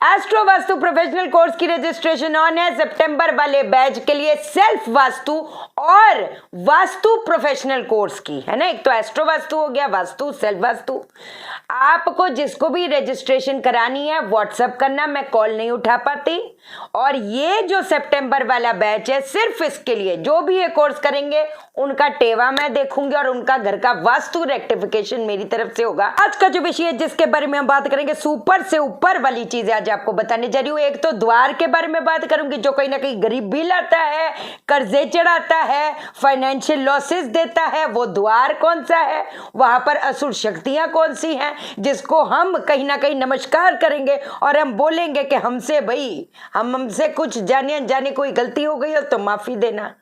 Astro vastu professional course की registration on है सितंबर वाले बैच के लिए, सेल्फ वास्तु और वास्तु प्रोफेशनल कोर्स की, है ना। एक तो एस्ट्रो वास्तु हो गया, वास्तु, सेल्फ वास्तु। आपको जिसको भी रजिस्ट्रेशन करानी है व्हाट्सएप करना, मैं कॉल नहीं उठा पाती। और ये जो सितंबर वाला बैच है सिर्फ इसके लिए, जो भी ये कोर्स करेंगे उनका टेवा मैं देखूंगी और उनका घर का वास्तु रेक्टिफिकेशन मेरी तरफ से होगा। आज का जो विषय है जिसके बारे में हम बात करेंगे, सुपर से ऊपर वाली चीजें आज आपको बताने जा रही हूँ। एक तो द्वार के बारे में बात करूंगी जो कहीं ना कहीं गरीब भी लाता है, कर्जे चढ़ाता है, फाइनेंशियल लॉसेस देता है। वो द्वार कौन सा है, वहां पर असुर शक्तियां कौन सी हैं, जिसको हम कहीं ना कहीं नमस्कार करेंगे और हम बोलेंगे कि हमसे भाई हमसे कुछ जाने अनजाने कोई गलती हो गई हो तो माफी देना।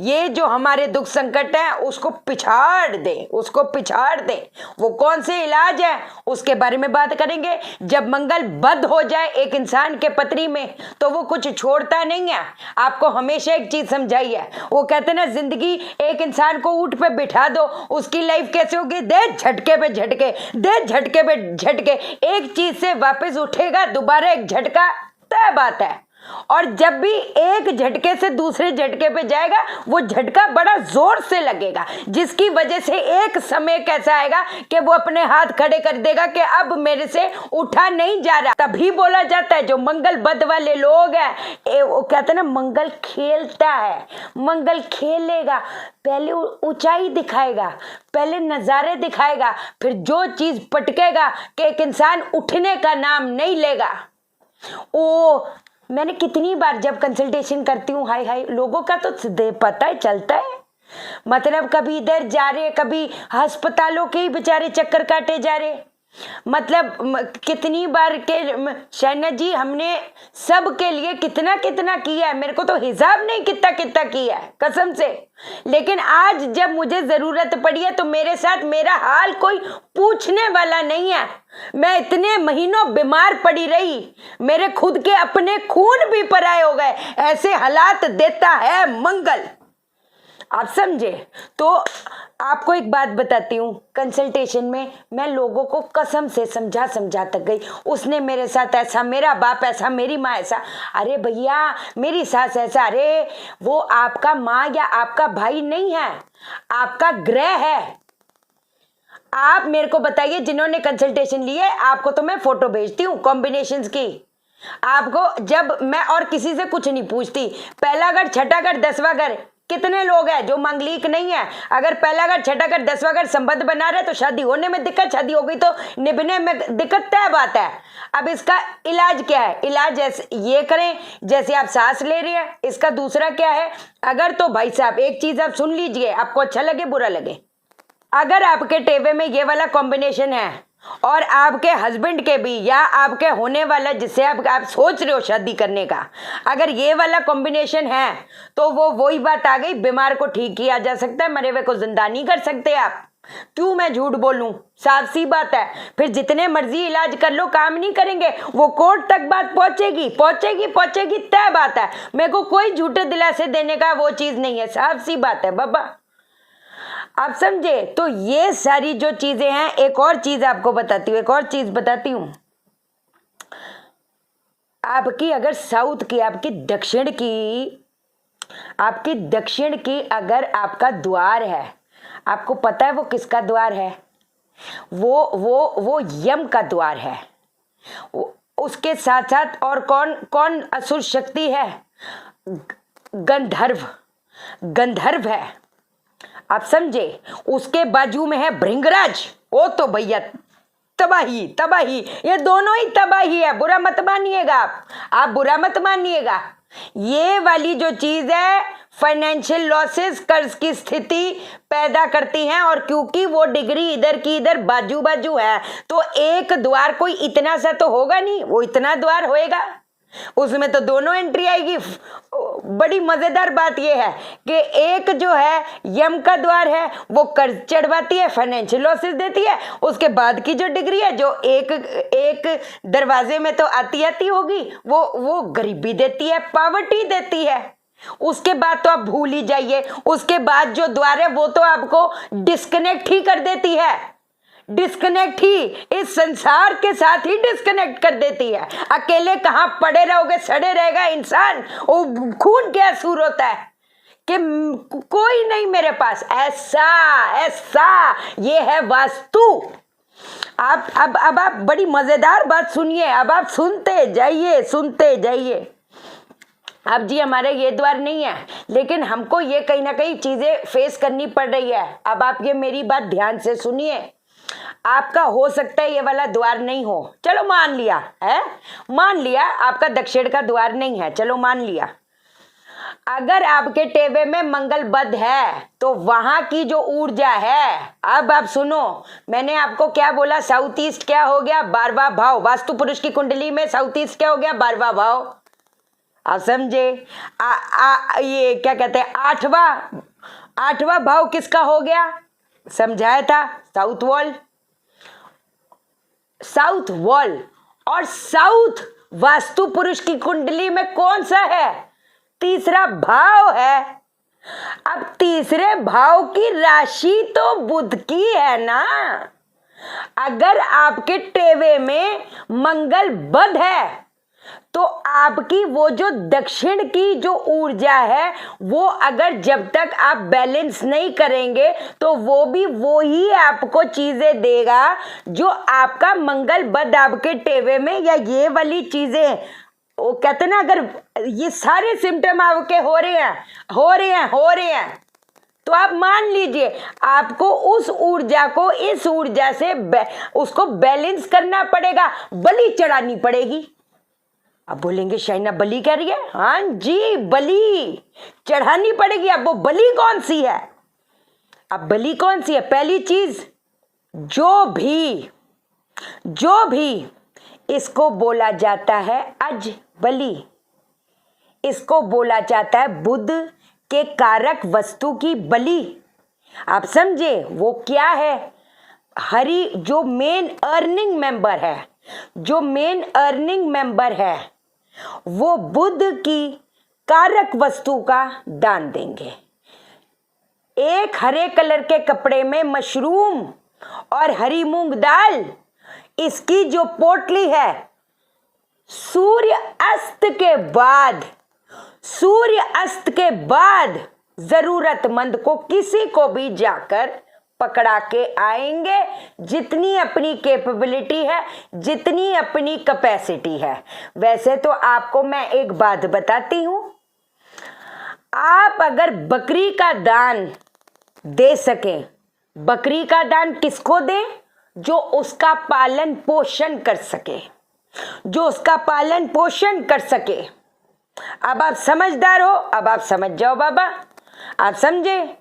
ये जो हमारे दुख संकट है उसको पिछाड़ दे, उसको पिछाड़ दे। वो कौन से इलाज है उसके बारे में बात करेंगे। जब मंगल बद हो जाए एक इंसान के पत्री में तो वो कुछ छोड़ता नहीं है। आपको हमेशा एक चीज समझाई है, वो कहते हैं ना, जिंदगी एक इंसान को ऊंट पे बिठा दो उसकी लाइफ कैसे होगी, दे झटके पे झटके, दे झटके पे झटके, एक चीज से वापस उठेगा दोबारा एक झटका, तय बात है। और जब भी एक झटके से दूसरे झटके पे जाएगा वो झटका बड़ा जोर से लगेगा, जिसकी वजह से एक समय कैसा आएगा कि वो अपने हाथ खड़े कर देगा कि अब मेरे से उठा नहीं जा रहा। तभी बोला जाता है जो मंगल बद वाले लोग हैं, वो कहते हैं ना, मंगल खेलता है, मंगल खेलेगा, पहले ऊंचाई दिखाएगा, पहले नजारे दिखाएगा, फिर जो चीज पटकेगा कि एक इंसान उठने का नाम नहीं लेगा। ओ मैंने कितनी बार जब कंसल्टेशन करती हूँ, हाय हाय, लोगों का तो पता है चलता है, मतलब कभी इधर जा रहे, कभी अस्पतालों के ही बेचारे चक्कर काटे जा रहे। मतलब कितनी बार के शैना जी हमने सब के लिए कितना कितना किया है, मेरे को तो हिसाब नहीं कितना कितना किया है कसम से। लेकिन आज जब मुझे जरूरत पड़ी है तो मेरे साथ मेरा हाल कोई पूछने वाला नहीं है। मैं इतने महीनों बीमार पड़ी रही, मेरे खुद के अपने खून भी पराए हो गए, ऐसे हालात देता है मंगल, आप समझे। तो आपको एक बात बताती हूँ, कंसल्टेशन में मैं लोगों को कसम से समझा समझा तक गई, उसने मेरे साथ ऐसा, मेरा बाप ऐसा, मेरी माँ ऐसा, अरे भैया मेरी सास ऐसा, अरे वो आपका माँ या आपका भाई नहीं है, आपका ग्रह है। आप मेरे को बताइए जिन्होंने कंसल्टेशन लिए, आपको तो मैं फोटो भेजती हूँ कॉम्बिनेशंस की। आपको जब मैं और किसी से कुछ नहीं पूछती, पहला घर, छठा घर, 10वां घर, कितने लोग हैं जो मंगलिक नहीं है। अगर पहला घर, छठा घर, 10वां घर संबंध बना रहे तो शादी होने में दिक्कत, शादी हो गई तो निभने में दिक्कत, तय बात है। अब इसका इलाज क्या है, इलाज जैसे ये करें जैसे आप सांस ले रहे हैं। इसका दूसरा क्या है, अगर तो भाई साहब एक चीज आप सुन लीजिए, आपको अच्छा लगे बुरा लगे, अगर आपके टेवे में ये वाला कॉम्बिनेशन है और आपके हस्बैंड के भी या आपके होने वाला जिससे आप सोच रहे हो शादी करने का, अगर ये वाला कॉम्बिनेशन है तो वो वही बात आ गई, बीमार को ठीक किया जा सकता है, मरे हुए को जिंदा नहीं कर सकते आप। क्यों मैं झूठ बोलूं, साफ सी बात है। फिर जितने मर्जी इलाज कर लो काम नहीं करेंगे, वो कोर्ट तक बात पहुंचेगी पहुंचेगी पहुंचेगी, तय बात है। मेरे को कोई झूठे दिलासे देने का वो चीज नहीं है, साफ सी बात है बाबा, आप समझे। तो ये सारी जो चीजें हैं, एक और चीज आपको बताती हूँ, एक और चीज बताती हूँ। आपकी अगर साउथ की, आपकी दक्षिण की अगर आपका द्वार है, आपको पता है वो किसका द्वार है, वो यम का द्वार है। उसके साथ साथ और कौन कौन असुर शक्ति है, गंधर्व है, आप समझे। उसके बाजू में है भृंगराज, वो तो भैया तबाही तबाही, ये दोनों ही तबाही है, बुरा मत मानिएगा आप बुरा मत मानिएगा। ये वाली जो चीज है फाइनेंशियल लॉसेस, कर्ज की स्थिति पैदा करती हैं। और क्योंकि वो डिग्री इधर की इधर बाजू बाजू है तो एक द्वार कोई इतना सा तो होगा नहीं, वो इतना द्वार होएगा, उसमें तो दोनों एंट्री आएगी। बड़ी मजेदार बात यह है कि एक जो है यम का द्वार है वो कर्ज चढ़वाती है, फाइनेंशियल लॉसेस देती है। उसके बाद की जो डिग्री है जो एक दरवाजे में तो आती होगी, वो गरीबी देती है, पावर्टी देती है। उसके बाद तो आप भूल ही जाइए, उसके बाद जो द्वार है वो तो आपको डिस्कनेक्ट ही कर देती है, डिस्कनेक्ट ही इस संसार के साथ ही डिस्कनेक्ट कर देती है। अकेले कहाँ पड़े रहोगे, सड़े रहेगा इंसान, वो खून क्या सूर होता है कि कोई नहीं मेरे पास, ऐसा ऐसा ये है वास्तु। आप अब आप बड़ी मजेदार बात सुनिए, अब आप सुनते जाइए सुनते जाइए। अब जी हमारे ये द्वार नहीं है, लेकिन हमको ये कहीं ना कहीं चीजें फेस करनी पड़ रही है। अब आप ये मेरी बात ध्यान से सुनिए। आपका हो सकता है ये वाला द्वार नहीं हो, चलो मान लिया है, मान लिया आपका दक्षिण का द्वार नहीं है, चलो मान लिया। अगर आपके टेवे में मंगल बद है तो वहां की जो ऊर्जा है, अब आप सुनो, मैंने आपको क्या बोला, साउथ ईस्ट क्या हो गया, 12वां भाव। वास्तु पुरुष की कुंडली में साउथ ईस्ट क्या हो गया, 12वां भाव। आप समझे? ये क्या कहते हैं, आठवां भाव किसका हो गया, समझाया था, साउथ वॉल। साउथ वॉल और साउथ वास्तु पुरुष की कुंडली में कौन सा है, तीसरा भाव है। अब तीसरे भाव की राशि तो बुध की है ना। अगर आपके टेवे में मंगल बद है तो आपकी वो जो दक्षिण की जो ऊर्जा है वो अगर जब तक आप बैलेंस नहीं करेंगे तो वो ही आपको चीजें देगा जो आपका मंगल बद आपके टेवे में, या ये वाली चीजें, वो कहते ना, अगर ये सारे सिम्टम आपके हो रहे हैं तो आप मान लीजिए आपको उस ऊर्जा को इस ऊर्जा से उसको बैलेंस करना पड़ेगा, बलि चढ़ानी पड़ेगी। अब बोलेंगे शाइना बलि कह रही है, हाँ जी बलि चढ़ानी पड़ेगी। अब वो बलि कौन सी है, अब बलि कौन सी है, पहली चीज जो भी इसको बोला जाता है अज बलि, इसको बोला जाता है बुध के कारक वस्तु की बलि। आप समझे वो क्या है, हरि जो मेन अर्निंग मेंबर है वो बुध की कारक वस्तु का दान देंगे। एक हरे कलर के कपड़े में मशरूम और हरी मूंग दाल, इसकी जो पोटली है, सूर्य अस्त के बाद जरूरतमंद को किसी को भी जाकर पकड़ा के आएंगे, जितनी अपनी कैपेबिलिटी है, जितनी अपनी कैपेसिटी है। वैसे तो आपको मैं एक बात बताती हूं, आप अगर बकरी का दान दे सकें, बकरी का दान किसको दें, जो उसका पालन पोषण कर सके, अब आप समझदार हो, अब आप समझ जाओ बाबा, आप समझे,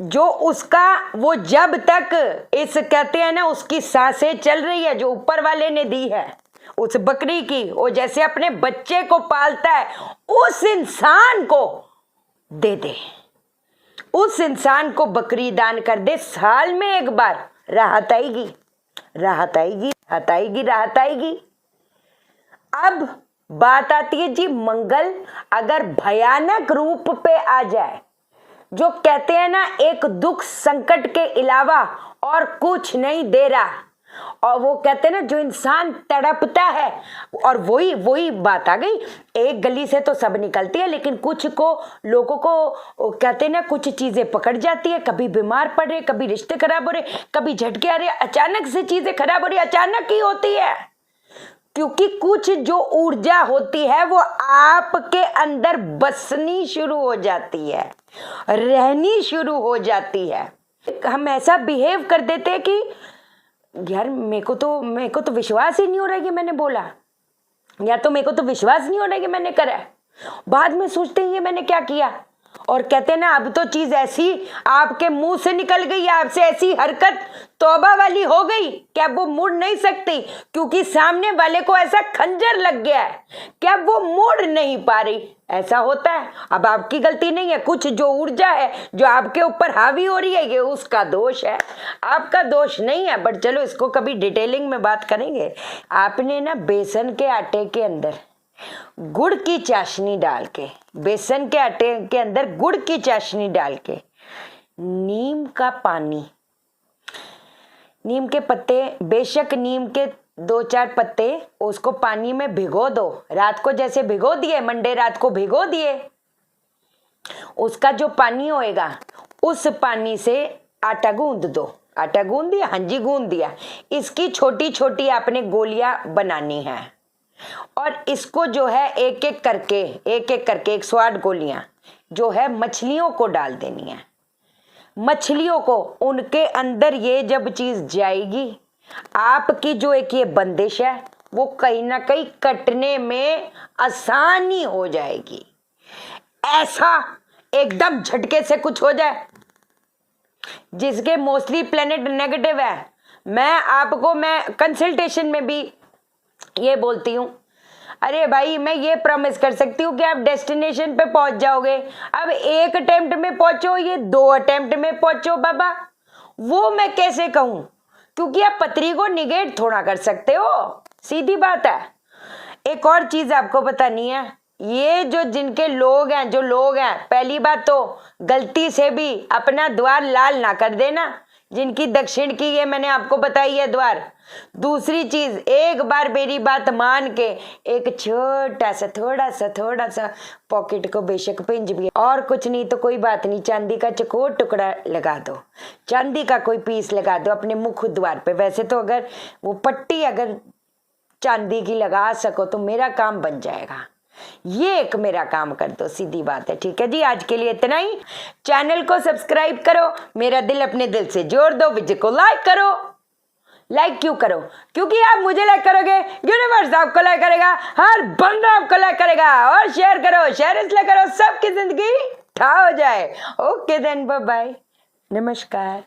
जो उसका वो जब तक इस कहते हैं ना उसकी सांसें चल रही है, जो ऊपर वाले ने दी है उस बकरी की, वो जैसे अपने बच्चे को पालता है, उस इंसान को दे दे, उस इंसान को बकरी दान कर दे, साल में एक बार राहत आएगी। अब बात आती है जी मंगल अगर भयानक रूप पे आ जाए, जो कहते हैं ना एक दुख संकट के अलावा और कुछ नहीं दे रहा, और वो कहते हैं ना जो इंसान तड़पता है, और वही बात आ गई, एक गली से तो सब निकलती है, लेकिन कुछ को लोगों को कहते हैं ना कुछ चीजें पकड़ जाती है, कभी बीमार पड़ रहे, कभी रिश्ते खराब हो रहे, कभी झटके आ रहे, अचानक से चीजें खराब हो रही, अचानक ही होती है, क्योंकि कुछ जो ऊर्जा होती है वो आपके अंदर बसनी शुरू हो जाती है, रहनी शुरू हो जाती है। हम ऐसा बिहेव कर देते हैं कि यार मेरे को तो विश्वास ही नहीं हो रहा है कि मैंने बोला, या तो मेरे को तो विश्वास नहीं हो रहा है कि मैंने करा, बाद में सोचते हैं ये मैंने क्या किया, और कहते हैं ना अब तो चीज ऐसी आपके मुंह से निकल गई, आपसे ऐसी हरकत तौबा वाली हो गई कि अब वो मुड़ नहीं सकती, क्योंकि सामने वाले को ऐसा खंजर लग गया है कि अब वो मुड़ नहीं पा रही। ऐसा होता है। अब आपकी गलती नहीं है, कुछ जो ऊर्जा है जो आपके ऊपर हावी हो रही है ये उसका दोष है, आपका दोष नहीं है। बट चलो इसको कभी डिटेलिंग में बात करेंगे। आपने ना बेसन के आटे के अंदर गुड़ की चाशनी डाल के, बेसन के आटे के अंदर गुड़ की चाशनी डाल के नीम नीम के पत्ते, बेशक नीम के 2-4 पत्ते उसको पानी में भिगो दो, रात को जैसे भिगो दिए, मंडे रात को भिगो दिए, उसका जो पानी होएगा उस पानी से आटा गूंद दो। आटा गूंद दिया, हाँ जी गूंद दिया। इसकी छोटी छोटी आपने गोलियां बनानी है और इसको जो है एक एक करके 108 गोलियां जो है मछलियों को डाल देनी है। मछलियों को उनके अंदर ये जब चीज जाएगी, आपकी जो एक ये बंदिश है वो कहीं ना कहीं कटने में आसानी हो जाएगी। ऐसा एकदम झटके से कुछ हो जाए जिसके मोस्टली प्लेनेट नेगेटिव है, मैं कंसल्टेशन में भी ये बोलती हूँ, अरे भाई मैं ये प्रॉमिस कर सकती हूँ कि आप डेस्टिनेशन पे पहुंच जाओगे। अब 1 अटेम्प्ट में पहुंचो, ये 2 अटेम्प्ट में पहुंचो बाबा, वो मैं कैसे कहूँ, क्योंकि आप पत्री को निगेट थोड़ा कर सकते हो, सीधी बात है। एक और चीज आपको बतानी है, ये जो जिनके लोग हैं, जो लोग हैं, पहली बात तो गलती से भी अपना द्वार लाल ना कर देना, जिनकी दक्षिण की ये मैंने आपको बताई है द्वार। दूसरी चीज, एक बार मेरी बात मान के एक छोटा सा थोड़ा सा पॉकेट को बेशक पिंज भी, और कुछ नहीं तो कोई बात नहीं, चांदी का चकोर टुकड़ा लगा दो, चांदी का कोई पीस लगा दो अपने मुख द्वार पे। वैसे तो अगर वो पट्टी अगर चांदी की लगा सको तो मेरा काम बन जाएगा, ये एक मेरा काम कर दो, सीधी बात है। ठीक है जी, आज के लिए इतना ही। चैनल को सब्सक्राइब करो, मेरा दिल अपने दिल से जोड़ दो, वीडियो को लाइक करो। लाइक क्यों करो? क्योंकि आप मुझे लाइक करोगे, यूनिवर्स आपको लाइक करेगा, हर बंदा आपको लाइक करेगा। और शेयर करो, शेयर इसलिए करो सबकी जिंदगी ठा हो जाए। ओके देन, बाय बाय, नमस्कार।